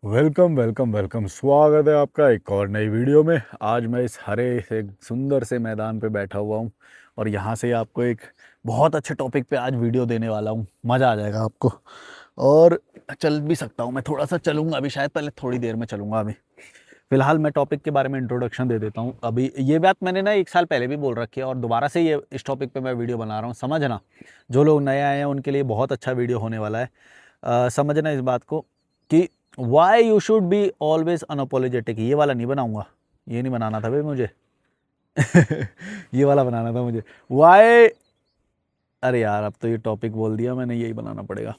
Welcome welcome welcome, स्वागत है आपका एक और नई वीडियो में। आज मैं इस हरे से सुंदर से मैदान पे बैठा हुआ हूँ और यहाँ से आपको एक बहुत अच्छे टॉपिक पे आज वीडियो देने वाला हूँ। मज़ा आ जाएगा आपको। और चल भी सकता हूँ, मैं थोड़ा सा चलूँगा अभी, शायद पहले थोड़ी देर में चलूँगा। अभी फ़िलहाल मैं टॉपिक के बारे में इंट्रोडक्शन दे देता हूँ। अभी ये बात मैंने ना 1 साल पहले भी बोल रखी है और दोबारा से ये इस टॉपिक पे मैं वीडियो बना रहा हूँ। समझना, जो लोग नए आए हैं उनके लिए बहुत अच्छा वीडियो होने वाला है। समझना इस बात को कि why you should be always unapologetic. ये वाला नहीं बनाऊंगा, ये नहीं बनाना था भाई मुझे। ये वाला बनाना था मुझे। वाई, अरे यार अब तो ये टॉपिक बोल दिया मैंने, यही बनाना पड़ेगा।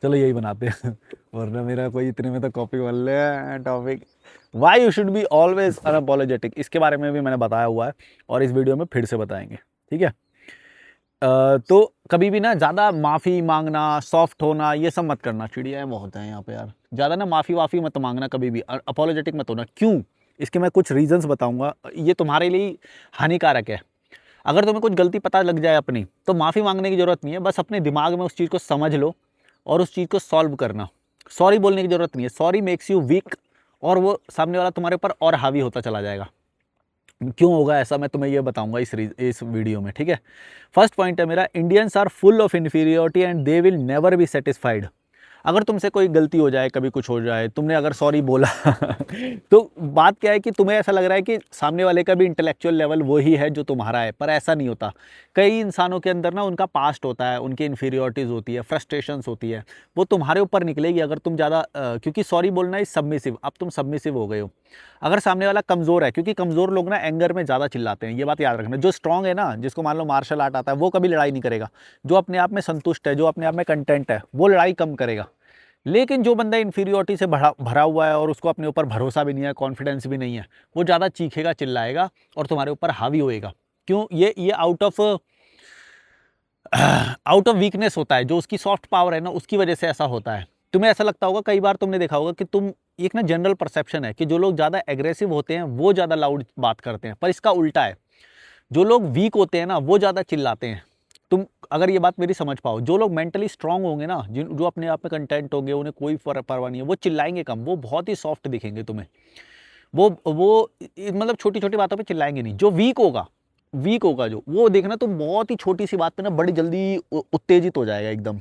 चलो यही बनाते हैं, वरना मेरा कोई इतने में तो कॉपी बन ले topic. Why you should be always unapologetic, इसके बारे में भी मैंने बताया हुआ है और इस वीडियो में फिर से बताएंगे, ठीक है। तो कभी भी ना ज़्यादा माफ़ी मांगना, सॉफ्ट होना, ये सब मत करना। चिड़ियाएँ बहुत हैं यहाँ पे यार। ज़्यादा ना माफ़ी वाफ़ी मत मांगना कभी भी, अपोलोजेटिक मत होना। क्यों? इसके मैं कुछ रीज़न्स बताऊँगा। ये तुम्हारे लिए हानिकारक है। अगर तुम्हें कुछ गलती पता लग जाए अपनी, तो माफ़ी मांगने की ज़रूरत नहीं है। बस अपने दिमाग में उस चीज़ को समझ लो और उस चीज़ को सॉल्व करना। सॉरी बोलने की ज़रूरत नहीं है। सॉरी मेक्स यू वीक और वो सामने वाला तुम्हारे ऊपर और हावी होता चला जाएगा। क्यों होगा ऐसा, मैं तुम्हें ये बताऊंगा इस वीडियो में, ठीक है। फर्स्ट पॉइंट है मेरा, Indians are full of inferiority and they will never be satisfied. अगर तुमसे कोई गलती हो जाए, कभी कुछ हो जाए, तुमने अगर सॉरी बोला तो बात क्या है कि तुम्हें ऐसा लग रहा है कि सामने वाले का भी इंटेलेक्चुअल लेवल वही है जो तुम्हारा है, पर ऐसा नहीं होता। कई इंसानों के अंदर ना उनका पास्ट होता है, उनकी इन्फीरियोरिटीज़ होती है, फ्रस्ट्रेशंस होती है, वो तुम्हारे ऊपर निकलेगी अगर तुम ज़्यादा क्योंकि सॉरी बोलना इज सबमिसिव। अब तुम सबमिसिव हो गए हो। अगर सामने वाला कमज़ोर है, क्योंकि कमज़ोर लोग ना एंगर में ज़्यादा चिल्लाते हैं, ये बात याद रखना। जो स्ट्रांग है ना, जिसको मान लो मार्शल आर्ट आता है, वो कभी लड़ाई नहीं करेगा। जो अपने आप में संतुष्ट है, जो अपने आप में कंटेंट है, वो लड़ाई कम करेगा। लेकिन जो बंदा इन्फीरियोरिटी से भरा भरा हुआ है और उसको अपने ऊपर भरोसा भी नहीं है, कॉन्फिडेंस भी नहीं है, वो ज़्यादा चीखेगा, चिल्लाएगा और तुम्हारे ऊपर हावी होएगा। क्यों? ये आउट ऑफ वीकनेस होता है। जो उसकी सॉफ्ट पावर है ना, उसकी वजह से ऐसा होता है। तुम्हें ऐसा लगता होगा, कई बार तुमने देखा होगा कि तुम, एक ना जनरल परसेप्शन है कि जो लोग ज़्यादा एग्रेसिव होते हैं वो ज़्यादा लाउड बात करते हैं, पर इसका उल्टा है। जो लोग वीक होते हैं ना, वो ज़्यादा चिल्लाते हैं। तुम अगर ये बात मेरी समझ पाओ, जो लोग मेंटली स्ट्रांग होंगे ना, जो अपने आप में कंटेंट होंगे, उन्हें कोई परवाह नहीं है, वो चिल्लाएंगे कम, वो बहुत ही सॉफ्ट दिखेंगे तुम्हें। वो मतलब छोटी छोटी बातों पे चिल्लाएंगे नहीं। जो वीक होगा जो, वो देखना तुम बहुत ही छोटी सी बात पे ना बड़ी जल्दी उत्तेजित हो जाएगा एकदम।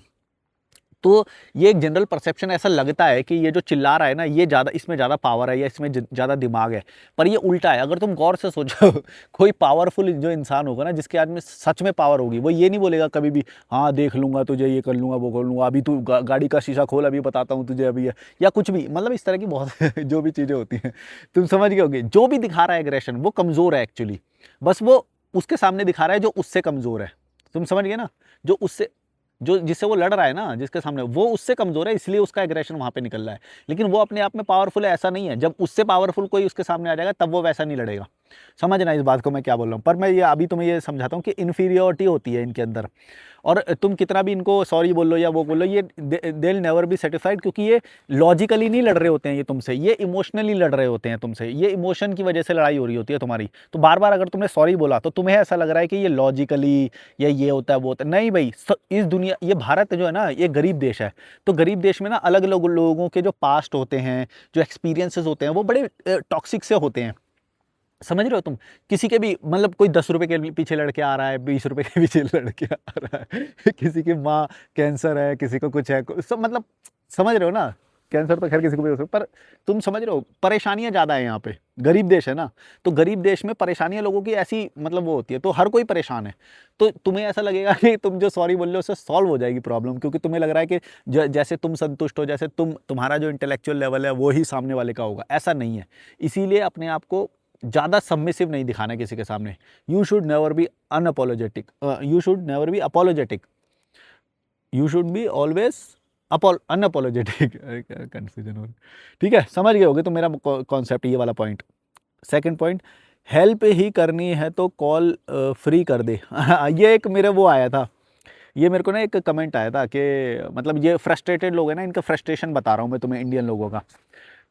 तो ये एक जनरल परसेप्शन ऐसा लगता है कि ये जो चिल्ला रहा है ना, ये ज़्यादा, इसमें ज़्यादा पावर है या इसमें ज़्यादा दिमाग है, पर ये उल्टा है। अगर तुम गौर से सोचो कोई पावरफुल जो इंसान होगा ना, जिसके आदमी सच में पावर होगी, वो ये नहीं बोलेगा कभी भी, हाँ देख लूंगा तुझे, ये कर लूंगा, वो कर लूंगा, अभी तू गाड़ी का शीशा खोल, अभी बताता हूँ तुझे, अभी है, या कुछ भी, मतलब इस तरह की बहुत जो भी चीज़ें होती हैं, तुम समझ गए होगे। जो भी दिखा रहा है एग्रेशन, वो कमज़ोर है एक्चुअली। बस वो उसके सामने दिखा रहा है जो उससे कमज़ोर है। तुम समझ गए ना? जो उससे, जो जिससे वो लड़ रहा है ना, जिसके सामने, वो उससे कमजोर है, इसलिए उसका एग्रेशन वहां पे निकल रहा है। लेकिन वो अपने आप में पावरफुल है, ऐसा नहीं है। जब उससे पावरफुल कोई उसके सामने आ जाएगा, तब वो वैसा नहीं लड़ेगा। समझना इस बात को मैं क्या बोल रहा हूँ। पर मैं ये अभी तुम्हें ये समझाता हूँ कि इन्फीरियोरिटी होती है इनके अंदर। और तुम कितना भी इनको सॉरी बोल लो या वो बोल लो, ये दे विल नेवर बी सेटिस्फाइड, क्योंकि ये लॉजिकली नहीं लड़ रहे होते हैं ये तुमसे, ये इमोशनली लड़ रहे होते हैं तुमसे। ये इमोशन की वजह से लड़ाई हो रही होती है तुम्हारी। तो बार बार अगर तुमने सॉरी बोला, तो तुम्हें ऐसा लग रहा है कि ये लॉजिकली, या ये होता है वो होता है। नहीं भाई, इस दुनिया, ये भारत जो है ना, ये गरीब देश है। तो गरीब देश में ना अलग अलग लोगों के जो पास्ट होते हैं, जो एक्सपीरियंसेस होते हैं, वो बड़े टॉक्सिक से होते हैं। समझ रहे हो तुम? किसी के भी, मतलब कोई 10 रुपए के पीछे लड़के आ रहा है, 20 रुपए के पीछे लड़के आ रहा है, किसी की माँ कैंसर है, किसी को कुछ है, सब मतलब, समझ रहे हो ना? कैंसर तो खैर किसी को भी हो सकता, पर तुम समझ रहे हो, परेशानियां ज्यादा है यहाँ पे। गरीब देश है ना, तो गरीब देश में परेशानियां लोगों की ऐसी, मतलब वो होती है, तो हर कोई परेशान है। तो तुम्हें ऐसा लगेगा कि तुम जो सॉरी बोल रहे हो उससे सॉल्व हो जाएगी प्रॉब्लम, क्योंकि तुम्हें लग रहा है कि जैसे तुम संतुष्ट हो, जैसे तुम्हारा जो इंटेलेक्चुअल लेवल है वो ही सामने वाले का होगा। ऐसा नहीं है। इसीलिए अपने आप को ज़्यादा सबमिसिव नहीं दिखाना किसी के सामने। You should never be unapologetic, you should never be apologetic, you should be always unapologetic. Confusion हो रहा है। ठीक है, समझ गए होगे तो मेरा कॉन्सेप्ट, ये वाला पॉइंट। सेकंड पॉइंट, हेल्प ही करनी है तो कॉल फ्री कर दे। ये एक मेरे वो आया था, ये मेरे को ना एक कमेंट आया था कि, मतलब ये फ्रस्ट्रेटेड लोग हैं ना, इनका फ्रस्ट्रेशन बता रहा हूँ मैं तुम्हें, इंडियन लोगों का।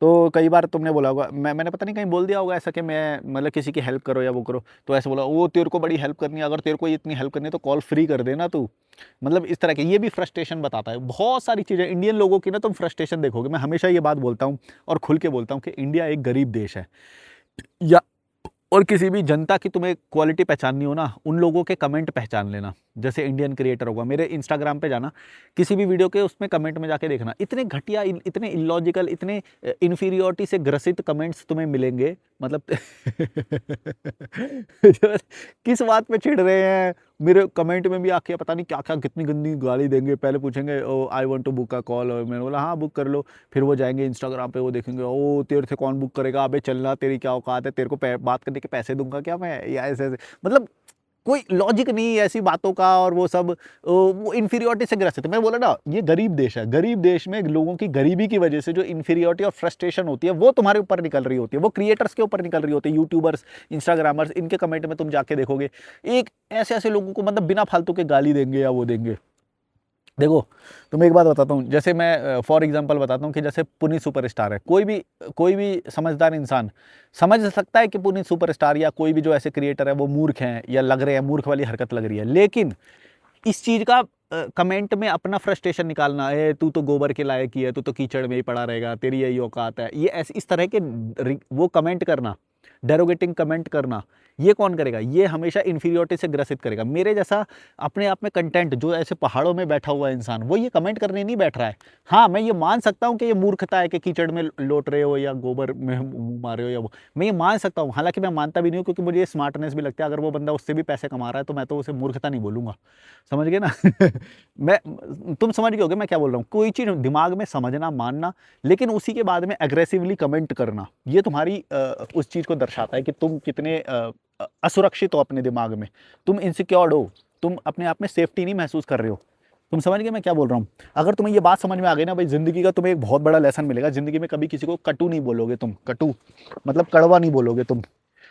तो कई बार तुमने बोला होगा, मैंने पता नहीं कहीं बोल दिया होगा ऐसा कि मैं मतलब किसी की हेल्प करो या वो करो, तो ऐसे बोला वो तेरे को बड़ी हेल्प करनी है, अगर तेरे को इतनी हेल्प करनी है तो कॉल फ्री कर देना तू। मतलब इस तरह के, ये भी फ्रस्ट्रेशन बताता है। बहुत सारी चीज़ें इंडियन लोगों की ना तुम फ्रस्ट्रेशन देखोगे। मैं हमेशा ये बात बोलता हूँ और खुल के बोलता हूँ कि इंडिया एक गरीब देश है, या और किसी भी जनता की तुम्हें क्वालिटी पहचाननी हो ना, उन लोगों के कमेंट पहचान लेना। जैसे इंडियन क्रिएटर होगा, मेरे इंस्टाग्राम पे जाना, किसी भी वीडियो के उसमें कमेंट में जाके देखना, इतने घटिया, इतने इलॉजिकल, इतने इन्फीरियोरिटी से ग्रसित कमेंट्स तुम्हें मिलेंगे। मतलब किस बात पे चिढ़ रहे हैं, मेरे कमेंट में भी आके पता नहीं क्या क्या कितनी गंदी गाली देंगे। पहले पूछेंगे oh I want to book a call, और मैंने बोला हाँ बुक कर लो। फिर वो जाएंगे इंस्टाग्राम पे, वो देखेंगे ओ तेरे से कौन बुक करेगा, अबे चलना, तेरी क्या औकात है, तेरे को बात करने के पैसे दूंगा क्या मैं, या ऐसे ऐसे। मतलब कोई लॉजिक नहीं है ऐसी बातों का, और वो सब वो इन्फीरियोरिटी से ग्रसित है। मैं बोला ना, ये गरीब देश है। गरीब देश में लोगों की गरीबी की वजह से जो इन्फीरियोरिटी और फ्रस्ट्रेशन होती है वो तुम्हारे ऊपर निकल रही होती है, वो क्रिएटर्स के ऊपर निकल रही होती है। यूट्यूबर्स, इंस्टाग्रामर्स, इनके कमेंट में तुम जाके देखोगे, एक ऐसे ऐसे लोगों को मतलब बिना फालतू के गाली देंगे या वो देंगे। देखो तुम्हें एक बात बताता हूँ, जैसे मैं फॉर एग्जांपल बताता हूँ कि जैसे पुनीत सुपरस्टार है, कोई भी समझदार इंसान समझ सकता है कि पुनीत सुपरस्टार या कोई भी जो ऐसे क्रिएटर है वो मूर्ख हैं, या लग रहे हैं मूर्ख वाली हरकत लग रही है। लेकिन इस चीज का कमेंट में अपना फ्रस्ट्रेशन निकालना है, तू तो गोबर के लायक ही है, तू तो कीचड़ में ही पड़ा रहेगा, तेरी यही औकात है, ये ऐसे इस तरह के वो कमेंट करना, डेरोगेटिंग कमेंट करना, ये कौन करेगा? ये हमेशा इन्फीरियोरिटी से ग्रसित करेगा। मेरे जैसा अपने आप में कंटेंट जो ऐसे पहाड़ों में बैठा हुआ इंसान, वो ये कमेंट करने नहीं बैठ रहा है। हाँ, मैं ये मान सकता हूँ कि ये मूर्खता है कि कीचड़ में लौट रहे हो या गोबर में मुंह मार रहे हो, या वो मैं ये मान सकता हूँ। हालांकि मैं मानता भी नहीं हूँ, क्योंकि मुझे ये स्मार्टनेस भी लगता है। अगर वो बंदा उससे भी पैसे कमा रहा है तो मैं तो उसे मूर्खता नहीं बोलूंगा, समझ गए ना? मैं तुम समझ गए होगे मैं क्या बोल रहा हूँ। कोई चीज़ दिमाग में समझना, मानना, लेकिन उसी के बाद में एग्रेसिवली कमेंट करना, ये तुम्हारी उस चीज़ को दर्शाता है कि तुम कितने असुरक्षित हो अपने दिमाग में, तुम इनसिक्योर्ड हो, तुम अपने आप में सेफ्टी नहीं महसूस कर रहे हो। तुम समझ गए मैं क्या बोल रहा हूँ? अगर तुम्हें ये बात समझ में आ गई ना भाई, जिंदगी का तुम्हें एक बहुत बड़ा लेसन मिलेगा। जिंदगी में कभी किसी को कटु नहीं बोलोगे तुम, कटु मतलब कड़वा नहीं बोलोगे तुम,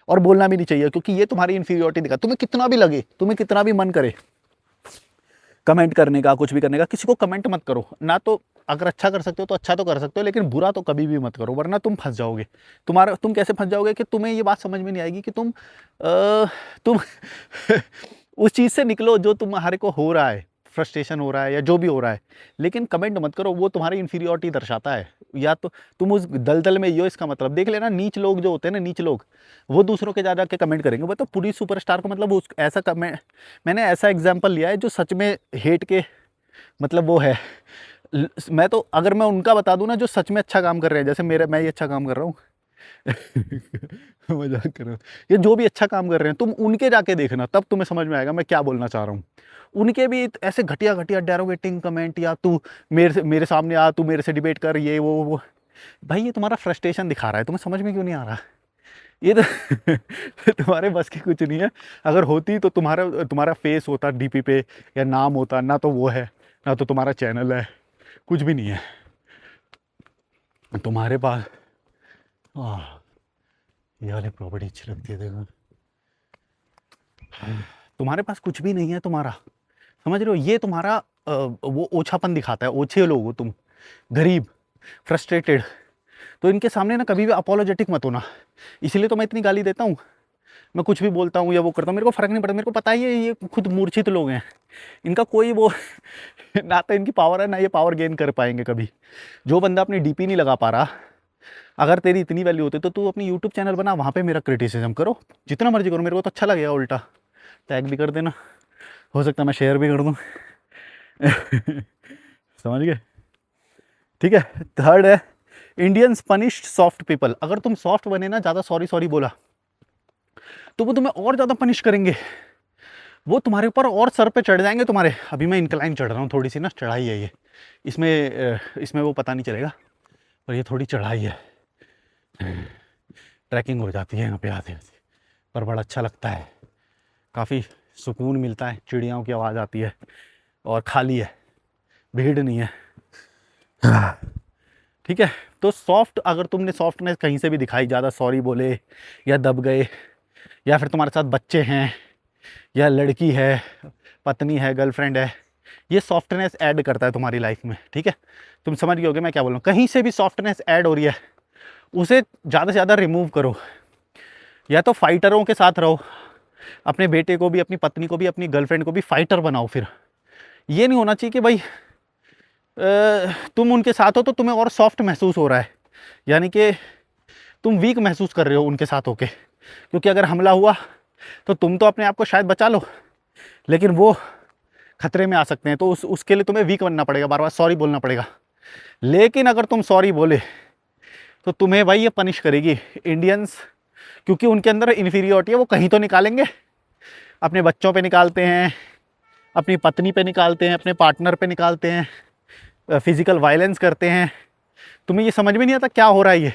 और बोलना भी नहीं चाहिए, क्योंकि ये तुम्हारी इन्फीरियोरिटी दिखा। तुम्हें कितना भी लगे, तुम्हें कितना भी मन करे कमेंट करने का, कुछ भी करने का, किसी को कमेंट मत करो ना। तो अगर अच्छा कर सकते हो तो अच्छा तो कर सकते हो, लेकिन बुरा तो कभी भी मत करो, वरना तुम फंस जाओगे। तुम कैसे फंस जाओगे कि तुम्हें ये बात समझ में नहीं आएगी कि तुम उस चीज़ से निकलो जो तुम्हारे को हो रहा है, फ्रस्ट्रेशन हो रहा है या जो भी हो रहा है, लेकिन कमेंट मत करो। वो तुम्हारी इन्फीरियोरिटी दर्शाता है, या तो तुम उस दलदल में यो, इसका मतलब देख लेना। नीच लोग जो होते हैं ना, नीच लोग, वो दूसरों के जा जा के कमेंट करेंगे। वो तो पूरी सुपरस्टार को मतलब उस ऐसा कमेंट, मैंने ऐसा एग्जाम्पल लिया है जो सच में हेट के मतलब वो है। मैं तो अगर मैं उनका बता दूं ना जो सच में अच्छा काम कर रहे हैं, जैसे मैं ये अच्छा काम कर रहा हूँ मजाक कर रहा हूँ, ये जो भी अच्छा काम कर रहे हैं, तुम उनके जाके देखना, तब तुम्हें समझ में आएगा मैं क्या बोलना चाह रहा हूँ। उनके भी ऐसे घटिया घटिया डेरोगेटिंग कमेंट, या तू मेरे सामने आ, तू मेरे से डिबेट कर, ये वो। भाई ये तुम्हारा फ्रस्ट्रेशन दिखा रहा है, तुम्हें समझ में क्यों नहीं आ रहा? ये तो तुम्हारे बस की कुछ नहीं है। अगर होती तो तुम्हारा फेस होता डीपी पे, या नाम होता ना, तो वो है ना, तो तुम्हारा चैनल है, कुछ भी नहीं है तुम्हारे पास। ये वाली प्रॉपर्टी अच्छी लगती है देखो, तुम्हारे पास कुछ भी नहीं है तुम्हारा, समझ रहे हो? ये तुम्हारा वो ओछापन दिखाता है। ओछे लोग हो तुम, गरीब, फ्रस्ट्रेटेड। तो इनके सामने ना कभी भी अपोलोजेटिक मत होना। इसलिए तो मैं इतनी गाली देता हूँ, मैं कुछ भी बोलता हूँ या वो करता हूँ, मेरे को फर्क नहीं पड़ता। मेरे को पता ही है ये खुद मूर्छित लोग हैं, इनका कोई वो ना तो इनकी पावर है, ना ये पावर गेन कर पाएंगे कभी। जो बंदा अपनी डीपी नहीं लगा पा रहा, अगर तेरी इतनी वैल्यू होती तो तू अपनी यूट्यूब चैनल बना, वहाँ पे मेरा क्रिटिसिज्म करो, जितना मर्जी करो, मेरे को तो अच्छा लगेगा। उल्टा टैग भी कर देना, हो सकता है मैं शेयर भी कर दूँ समझ गए? ठीक है। थर्ड है, इंडियंस पनिश्ड सॉफ्ट पीपल। अगर तुम सॉफ्ट बने ना, ज़्यादा सॉरी सॉरी बोला, तो वो तुम्हें और ज़्यादा पनिश करेंगे। वो तुम्हारे ऊपर और सर पे चढ़ जाएंगे तुम्हारे। अभी मैं इंक्लाइन चढ़ रहा हूँ, थोड़ी सी ना चढ़ाई है ये, इसमें वो पता नहीं चलेगा, पर ये थोड़ी चढ़ाई है, ट्रैकिंग हो जाती है यहाँ पे आते आते, पर बड़ा अच्छा लगता है, काफ़ी सुकून मिलता है, चिड़ियाओं की आवाज़ आती है, और खाली है, भीड़ नहीं है। ठीक है। तो सॉफ्ट, अगर तुमने सॉफ्टनेस कहीं से भी दिखाई, ज़्यादा सॉरी बोले, या दब गए, या फिर तुम्हारे साथ बच्चे हैं, या लड़की है, पत्नी है, गर्लफ्रेंड है, ये सॉफ्टनेस ऐड करता है तुम्हारी लाइफ में। ठीक है, तुम समझ गए होगे मैं क्या बोल रहा हूँ। कहीं से भी सॉफ्टनेस ऐड हो रही है उसे ज़्यादा से ज़्यादा रिमूव करो। या तो फाइटरों के साथ रहो, अपने बेटे को भी, अपनी पत्नी को भी, अपनी गर्लफ्रेंड को भी फाइटर बनाओ। फिर ये नहीं होना चाहिए कि भाई तुम उनके साथ हो तो तुम्हें और सॉफ्ट महसूस हो रहा है, यानी कि तुम वीक महसूस कर रहे हो उनके साथ होके, क्योंकि अगर हमला हुआ तो तुम तो अपने आप को शायद बचा लो, लेकिन वो खतरे में आ सकते हैं। तो उसके लिए तुम्हें वीक बनना पड़ेगा, बार बार सॉरी बोलना पड़ेगा। लेकिन अगर तुम सॉरी बोले तो तुम्हें भाई ये पनिश करेगी इंडियंस, क्योंकि उनके अंदर इन्फीरियोरिटी है, वो कहीं तो निकालेंगे। अपने बच्चों पे निकालते हैं, अपनी पत्नी पे निकालते हैं, अपने पार्टनर पे निकालते हैं, फिजिकल वायलेंस करते हैं। तुम्हें ये समझ में नहीं आता क्या हो रहा है।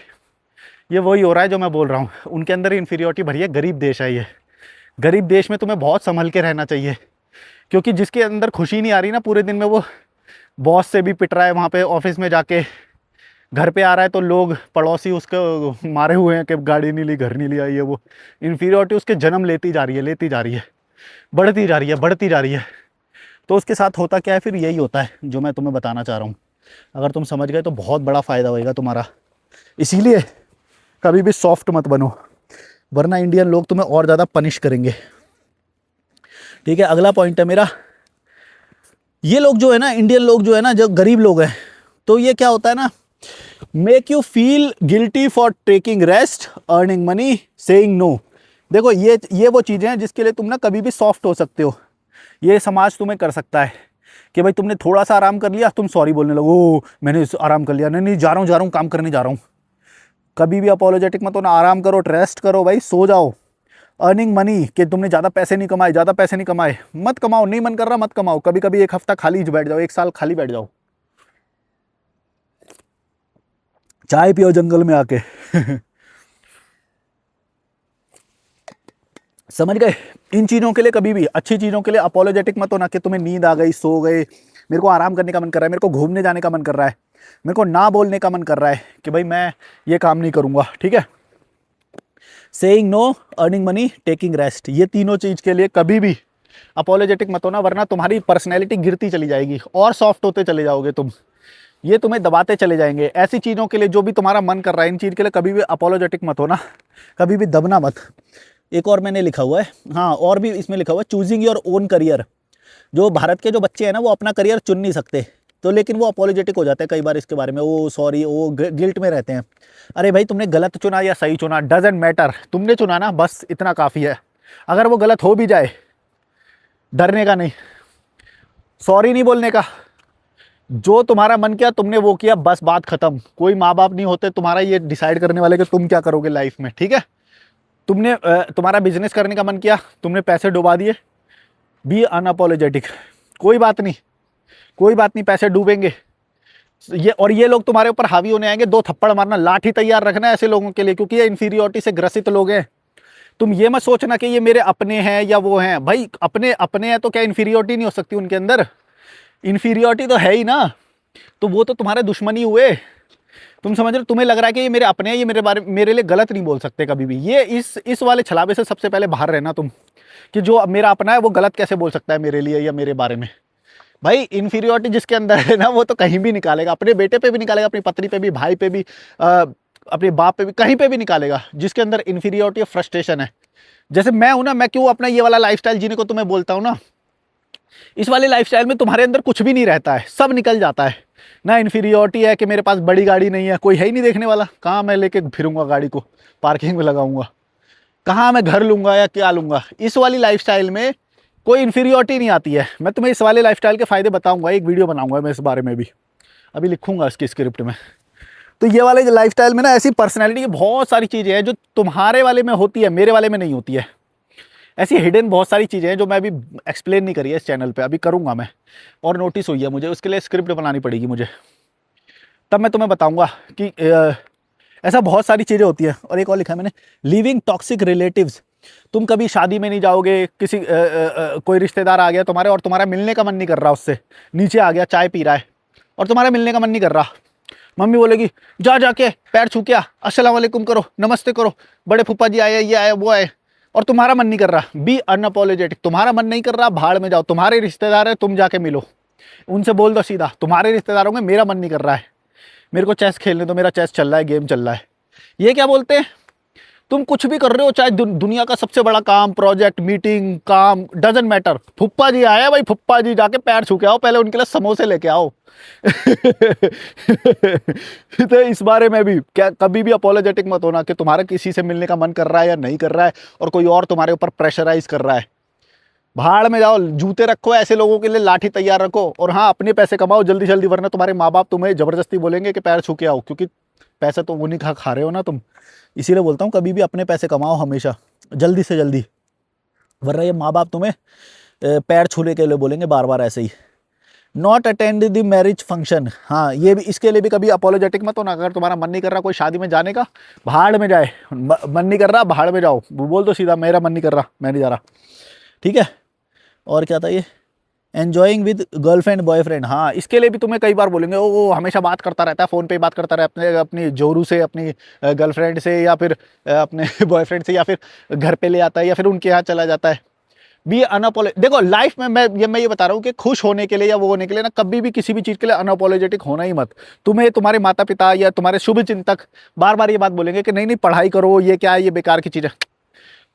ये वही हो रहा है जो मैं बोल रहा हूँ, उनके अंदर इन्फीरियोरिटी भरी है। गरीब देश है ये, गरीब देश में तुम्हें बहुत संभल के रहना चाहिए, क्योंकि जिसके अंदर खुशी नहीं आ रही ना पूरे दिन में, वो बॉस से भी पिट रहा है, वहाँ पे ऑफिस में जाके घर पे आ रहा है तो लोग पड़ोसी उसको मारे हुए हैं कि गाड़ी नहीं ली, घर नहीं लिया। ये वो इन्फीरियोरिटी उसके जन्म लेती जा रही है, लेती जा रही है, बढ़ती जा रही है, बढ़ती जा रही है। तो उसके साथ होता क्या है, फिर यही होता है जो मैं तुम्हें बताना चाह रहा हूँ। अगर तुम समझ गए तो बहुत बड़ा फ़ायदा होएगा तुम्हारा। इसीलिए कभी भी सॉफ्ट मत बनो, वरना इंडियन लोग तुम्हें और ज़्यादा पनिश करेंगे। ठीक है, अगला पॉइंट है मेरा, ये लोग जो है ना, इंडियन लोग जो है ना, जो गरीब लोग हैं, तो ये क्या होता है ना, make you feel guilty for taking rest, earning money, saying no. देखो ये वो चीज़ें हैं जिसके लिए तुम ना कभी भी सॉफ्ट हो सकते हो। ये समाज तुम्हें कर सकता है कि भाई तुमने थोड़ा सा आराम कर लिया, तुम सॉरी बोलने लगो, ओ मैंने आराम कर लिया, नहीं नहीं जा रहा हूँ काम करने जा रहा हूँ। कभी भी अपोलोजेटिक मत होना, आराम करो, रेस्ट करो भाई, सो जाओ। अर्निंग मनी, कि तुमने ज़्यादा पैसे नहीं कमाए, ज़्यादा पैसे नहीं कमाए, मत कमाओ, नहीं मन कर रहा मत कमाओ। कभी कभी एक हफ्ता खाली बैठ जाओ, एक साल खाली बैठ जाओ, चाय पियो जंगल में आके समझ गए। इन चीज़ों के लिए कभी भी, अच्छी चीज़ों के लिए अपोलोजेटिक मत होना कि तुम्हें नींद आ गई, सो गए, मेरे को आराम करने का मन कर रहा है, मेरे को घूमने जाने का मन कर रहा है, मेरे को ना बोलने का मन कर रहा है कि भाई मैं ये काम नहीं करूँगा। ठीक है, saying no, earning money, taking rest, ये तीनों चीज़ के लिए कभी भी अपोलोजेटिक मत होना, वरना तुम्हारी पर्सनैलिटी गिरती चली जाएगी और सॉफ्ट होते चले जाओगे तुम। ये तुम्हें दबाते चले जाएंगे। ऐसी चीज़ों के लिए जो भी तुम्हारा मन कर रहा है, इन चीज़ के लिए कभी भी अपोलोजेटिक मत होना, कभी भी दबना मत। एक और मैंने लिखा हुआ है, हाँ, और भी इसमें लिखा हुआ है, चूजिंग योर ओन करियर। जो भारत के जो बच्चे हैं ना, वो अपना करियर चुन नहीं सकते, तो लेकिन वो अपोलोजेटिक हो जाते हैं कई बार इसके बारे में, वो सॉरी, वो गिल्ट में रहते हैं। अरे भाई तुमने गलत चुना या सही चुना, डजेंट मैटर, तुमने चुना ना, बस इतना काफ़ी है। अगर वो गलत हो भी जाए, डरने का नहीं, सॉरी नहीं बोलने का, जो तुम्हारा मन किया तुमने वो किया, बस बात खत्म। कोई माँ बाप नहीं होते तुम्हारा ये डिसाइड करने वाले कि तुम क्या करोगे लाइफ में। ठीक है, तुमने तुम्हारा बिजनेस करने का मन किया, तुमने पैसे डुबा दिए, बी अनअपोलोजेटिक, कोई बात नहीं, कोई बात नहीं, पैसे डूबेंगे ये लोग तुम्हारे ऊपर हावी होने आएंगे, दो थप्पड़ मारना, लाठी तैयार रखना ऐसे लोगों के लिए, क्योंकि ये इन्फीरियोरिटी से ग्रसित लोग हैं। तुम ये मत सोचना कि ये मेरे अपने हैं या वो हैं, भाई अपने अपने हैं तो क्या इन्फीरियोरिटी नहीं हो सकती उनके अंदर? इन्फीरियोरिटी तो है ही ना, तो वो तो तुम्हारे दुश्मनी हुए। तुम समझ रहे हो, तुम्हें लग रहा है कि ये मेरे अपने हैं, ये मेरे लिए गलत नहीं बोल सकते कभी भी। ये इस वाले छलावे से सबसे पहले बाहर रहना तुम, कि जो मेरा अपना है वो गलत कैसे बोल सकता है मेरे लिए या मेरे बारे में। भाई इन्फीरियोरिटी जिसके अंदर है ना, वो तो कहीं भी निकालेगा, अपने बेटे पे भी निकालेगा, अपनी पत्नी पे भी, भाई पे भी, अपने बाप पे भी, कहीं पे भी निकालेगा जिसके अंदर इन्फीरियोरिटी और फ्रस्ट्रेशन है। जैसे मैं हूं ना, मैं क्यों अपना ये वाला लाइफस्टाइल जीने को तुम्हें बोलता हूं ना, इस वाले लाइफस्टाइल में तुम्हारे अंदर कुछ भी नहीं रहता है, सब निकल जाता है ना। इन्फीरियोरिटी है कि मेरे पास बड़ी गाड़ी नहीं है, कोई है ही नहीं देखने वाला, कहाँ मैं लेके फिरूंगा गाड़ी को, पार्किंग में लगाऊंगा, कहाँ मैं घर लूंगा या क्या लूंगा। इस वाली लाइफस्टाइल में कोई इन्फीरियोरिटी नहीं आती है। मैं तुम्हें इस वाले लाइफस्टाइल के फायदे बताऊंगा, एक वीडियो बनाऊंगा मैं इस बारे में भी, अभी लिखूंगा इसकी स्क्रिप्ट में। तो ये वाले लाइफस्टाइल में ना ऐसी पर्सनैलिटी की बहुत सारी चीज़ें हैं जो तुम्हारे वाले में होती है, मेरे वाले में नहीं होती है। ऐसी हिडन बहुत सारी चीज़ें हैं जो मैं अभी एक्सप्लेन नहीं करी है इस चैनल पे, अभी करूँगा मैं, और नोटिस हुई है मुझे, उसके लिए स्क्रिप्ट बनानी पड़ेगी मुझे, तब मैं तुम्हें बताऊँगा कि ऐसा बहुत सारी चीज़ें होती हैं। और एक और लिखा है मैंने, लिविंग टॉक्सिक रिलेटिव्स। तुम कभी शादी में नहीं जाओगे, किसी कोई रिश्तेदार आ गया तुम्हारे और तुम्हारा मिलने का मन नहीं कर रहा उससे, नीचे आ गया चाय पी रहा है और तुम्हारा मिलने का मन नहीं कर रहा, मम्मी बोलेगी जा जाके पैर छू के आ, अस्सलाम वालेकुम करो, नमस्ते करो, बड़े फूफा जी आए, ये आए, वो आए, और तुम्हारा मन नहीं कर रहा, बी अनअपोलोजेटिक, तुम्हारा मन नहीं कर रहा, भाड़ में जाओ, तुम्हारे रिश्तेदार है, तुम जाके मिलो, उनसे बोल दो सीधा, तुम्हारे रिश्तेदारों में मेरा मन नहीं कर रहा है, मेरे को चेस खेलने दो, मेरा चेस चल रहा है, गेम चल रहा है। ये क्या बोलते हैं, तुम कुछ भी कर रहे हो, चाहे दुनिया का सबसे बड़ा काम, प्रोजेक्ट, मीटिंग, काम, डजंट मैटर, फुप्पा जी आए भाई, फुप्पा जी जाके पैर छू के आओ, पहले उनके लिए समोसे लेके आओ। तो इस बारे में भी क्या, कभी भी अपोलोजेटिक मत होना कि तुम्हारा किसी से मिलने का मन कर रहा है या नहीं कर रहा है और कोई और तुम्हारे ऊपर प्रेशराइज कर रहा है। भाड़ में जाओ, जूते रखो ऐसे लोगों के लिए, लाठी तैयार रखो, और हाँ अपने पैसे कमाओ जल्दी जल्दी, वरना तुम्हारे माँ बाप तुम्हें जबरदस्ती बोलेंगे कि पैर छू के आओ, क्योंकि पैसे तो वो नहीं खा रहे हो ना तुम। इसीलिए बोलता हूँ कभी भी अपने पैसे कमाओ हमेशा, जल्दी से जल्दी, वरना ये माँ बाप तुम्हें पैर छूने के लिए बोलेंगे बार बार ऐसे ही। Not attend the marriage function, हाँ ये भी, इसके लिए भी कभी अपोलोजेटिक मत होना। अगर तुम्हारा मन नहीं कर रहा कोई शादी में जाने का, भाड़ में जाए, मन नहीं कर रहा भाड़ में जाओ, बोल दो सीधा मेरा मन नहीं कर रहा, मैं नहीं जा रहा, ठीक है। और क्या था ये, एन्जॉइंग विद गर्लफ्रेंड बॉयफ्रेंड, हाँ इसके लिए भी तुम्हें कई बार बोलेंगे वो हमेशा बात करता रहता है, फ़ोन पे बात करता रहता है अपनी जोरू से, अपनी गर्लफ्रेंड से, या फिर अपने बॉयफ्रेंड से, या फिर घर पे ले आता है, या फिर उनके यहाँ चला जाता है। बी अनअपोलो, देखो लाइफ में मैं ये बता रहा हूँ कि खुश होने के लिए या वो होने के लिए ना, कभी भी किसी भी चीज़ के लिए अनअपोलोजेटिक होना ही मत। तुम्हें तुम्हारे माता पिता या तुम्हारे शुभ चिंतक बार बार ये बात बोलेंगे कि नहीं नहीं पढ़ाई करो, ये क्या है, ये बेकार की चीज़ है,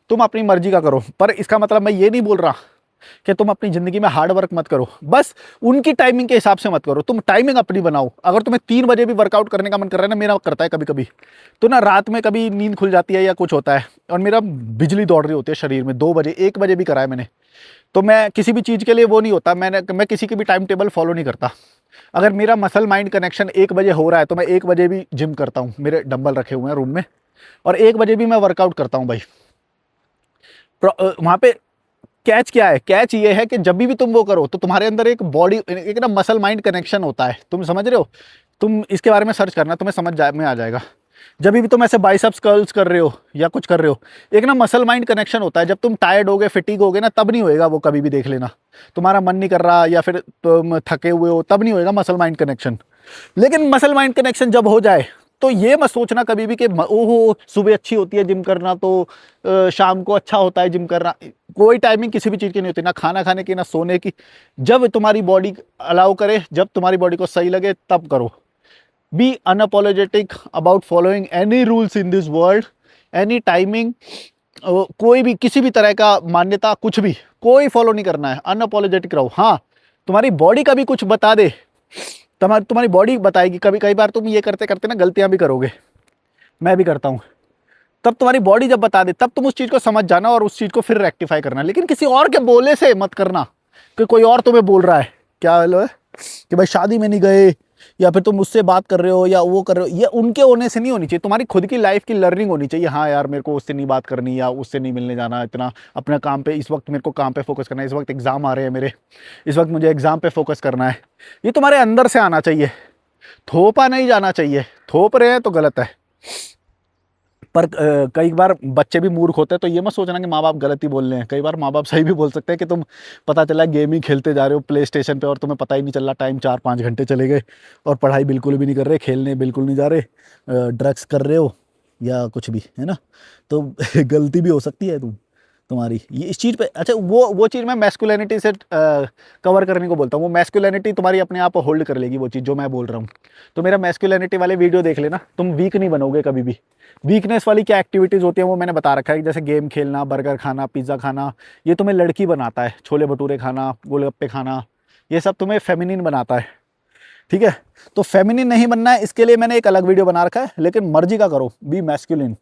तुम अपनी मर्जी का करो। पर इसका मतलब मैं ये नहीं बोल रहा कि तुम अपनी ज़िंदगी में हार्ड वर्क मत करो, बस उनकी टाइमिंग के हिसाब से मत करो, तुम टाइमिंग अपनी बनाओ। अगर तुम्हें 3 बजे भी वर्कआउट करने का मन कर रहा है ना, मेरा करता है कभी कभी, तो ना रात में कभी नींद खुल जाती है या कुछ होता है, और मेरा बिजली दौड़ रही होती है शरीर में, 2 बजे 1 बजे भी करा है मैंने, तो मैं किसी भी चीज़ के लिए वो नहीं होता, मैं किसी की भी टाइम टेबल फॉलो नहीं करता। अगर मेरा मसल माइंड कनेक्शन 1 बजे हो रहा है तो मैं 1 बजे भी जिम करता हूँ, मेरे डंबल रखे हुए हैं रूम में, और 1 बजे भी मैं वर्कआउट करता हूँ भाई। वहाँ पे कैच क्या है, कैच ये है कि जब भी तुम वो करो तो तुम्हारे अंदर एक बॉडी, एक ना मसल माइंड कनेक्शन होता है, तुम समझ रहे हो, तुम इसके बारे में सर्च करना, तुम्हें समझ में आ जाएगा। जब भी तुम ऐसे बाइसेप्स कर्ल्स कर रहे हो या कुछ कर रहे हो, एक ना मसल माइंड कनेक्शन होता है। जब तुम टायर्ड होगे, फिटिक होगे ना, तब नहीं होएगा वो, कभी भी देख लेना, तुम्हारा मन नहीं कर रहा या फिर तुम थके हुए हो, तब नहीं होएगा मसल माइंड कनेक्शन। लेकिन मसल माइंड कनेक्शन जब हो जाए तो ये मत सोचना कभी भी कि ओहो सुबह अच्छी होती है जिम करना, तो शाम को अच्छा होता है जिम करना। कोई टाइमिंग किसी भी चीज़ की नहीं होती, ना खाना खाने की ना सोने की। जब तुम्हारी बॉडी अलाउ करे, जब तुम्हारी बॉडी को सही लगे तब करो। Be unapologetic about following any rules in this world, any timing, कोई भी किसी भी तरह का मान्यता कुछ भी कोई फॉलो नहीं करना है, अनअपोलोजेटिक रहो। हाँ तुम्हारी बॉडी कभी कुछ बता दे, तुम्हारी बॉडी बताएगी, कभी कई बार तुम ये करते करते ना गलतियां भी करोगे, मैं भी करता हूँ, तब तुम्हारी बॉडी जब बता दे तब तुम उस चीज़ को समझ जाना और उस चीज़ को फिर रेक्टिफाई करना। लेकिन किसी और के बोले से मत करना कि कोई और तुम्हें बोल रहा है क्या है कि भाई शादी में नहीं गए, या फिर तुम उससे बात कर रहे हो या वो कर रहे हो, ये उनके होने से नहीं होनी चाहिए। तुम्हारी खुद की लाइफ की लर्निंग होनी चाहिए, हाँ यार मेरे को उससे नहीं बात करनी या उससे नहीं मिलने जाना, इतना अपना काम पे, इस वक्त मेरे को काम पे फोकस करना है, इस वक्त एग्जाम आ रहे हैं मेरे, इस वक्त मुझे एग्जाम पे फोकस करना है। ये तुम्हारे अंदर से आना चाहिए, थोपा नहीं जाना चाहिए। थोप रहे हैं तो गलत है। पर कई बार बच्चे भी मूर्ख होते हैं, तो ये मत सोचना कि माँ बाप गलत ही बोल रहे हैं। कई बार माँ बाप सही भी बोल सकते हैं कि तुम पता चला गेम ही खेलते जा रहे हो प्ले स्टेशन पे और तुम्हें पता ही नहीं चल रहा, टाइम 4-5 घंटे चले गए और पढ़ाई बिल्कुल भी नहीं कर रहे, खेलने बिल्कुल नहीं जा रहे, ड्रग्स कर रहे हो या कुछ भी, है ना। तो गलती भी हो सकती है तुम्हारी ये इस चीज़ पे। अच्छा वो चीज़ मैं मैस्कुलिनिटी से कवर करने को बोलता हूँ। वो मैस्कुलिनिटी तुम्हारी अपने आप होल्ड कर लेगी वो चीज़ जो मैं बोल रहा हूँ। तो मेरा मैस्कुलिनिटी वाले वीडियो देख लेना, तुम वीक नहीं बनोगे कभी भी। वीकनेस वाली क्या एक्टिविटीज़ होती है वो मैंने बता रखा है, जैसे गेम खेलना, बर्गर खाना, पिज़्ज़ा खाना, ये तुम्हें लड़की बनाता है। छोले भटूरे खाना, गोलगप्पे खाना, ये सब तुम्हें फेमिनिन बनाता है, ठीक है। तो फेमिनिन नहीं बनना है, इसके लिए मैंने एक अलग वीडियो बना रखा है, लेकिन मर्जी का करो, बी मैस्कुलिन।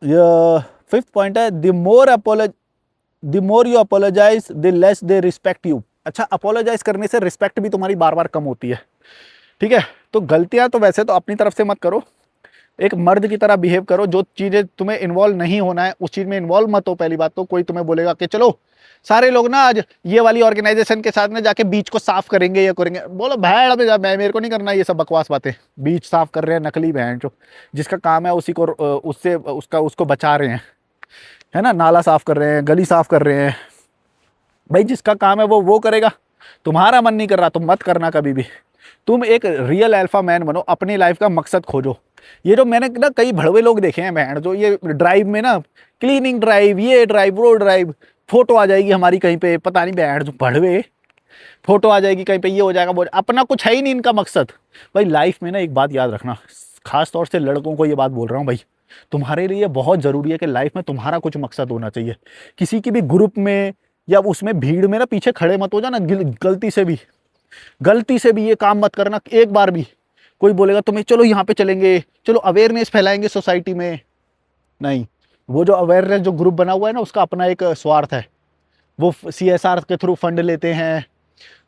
5th पॉइंट है the more you apologize the less they respect you. अच्छा अपोलोजाइज करने से रिस्पेक्ट भी तुम्हारी बार बार कम होती है, ठीक है। तो गलतियां तो वैसे तो अपनी तरफ से मत करो, एक मर्द की तरह बिहेव करो। जो चीज़ें तुम्हें इन्वॉल्व नहीं होना है उस चीज़ में इन्वॉल्व मत हो। पहली बात तो कोई तुम्हें बोलेगा कि चलो सारे लोग ना आज ये वाली ऑर्गेनाइजेशन के साथ में जाके बीच को साफ करेंगे या करेंगे, बोलो भैड़ में जा, मैं मेरे को नहीं करना ये सब बकवास बातें। बीच साफ कर रहे हैं नकली भैंड जो, जिसका काम है उसी को उससे उसको बचा रहे हैं, है ना। नाला साफ कर रहे हैं, गली साफ कर रहे हैं, भाई जिसका काम है वो करेगा। तुम्हारा मन नहीं कर रहा तुम मत करना कभी भी। तुम एक रियल अल्फा मैन बनो, अपनी लाइफ का मकसद खोजो। ये जो मैंने ना कई भड़वे लोग देखे हैं बैंड, जो ये ड्राइव में ना क्लीनिंग ड्राइव, ये ड्राइव, वो ड्राइव, फोटो आ जाएगी हमारी कहीं पे, पता नहीं बैंड जो भड़वे, फोटो आ जाएगी कहीं पे, ये हो जाएगा वो, अपना कुछ है ही नहीं इनका मकसद। भाई लाइफ में ना एक बात याद रखना, खास तौर से लड़कों को ये बात बोल रहा हूँ भाई, तुम्हारे लिए बहुत ज़रूरी है कि लाइफ में तुम्हारा कुछ मकसद होना चाहिए। किसी की भी ग्रुप में या उसमें भीड़ में ना पीछे खड़े मत हो जाना। गलती से भी ये काम मत करना एक बार भी। कोई बोलेगा तुम्हें चलो यहाँ पे चलेंगे, चलो अवेयरनेस फैलाएंगे सोसाइटी में, नहीं। वो जो अवेयरनेस जो ग्रुप बना हुआ है ना, उसका अपना एक स्वार्थ है। वो CSR के थ्रू फंड लेते हैं,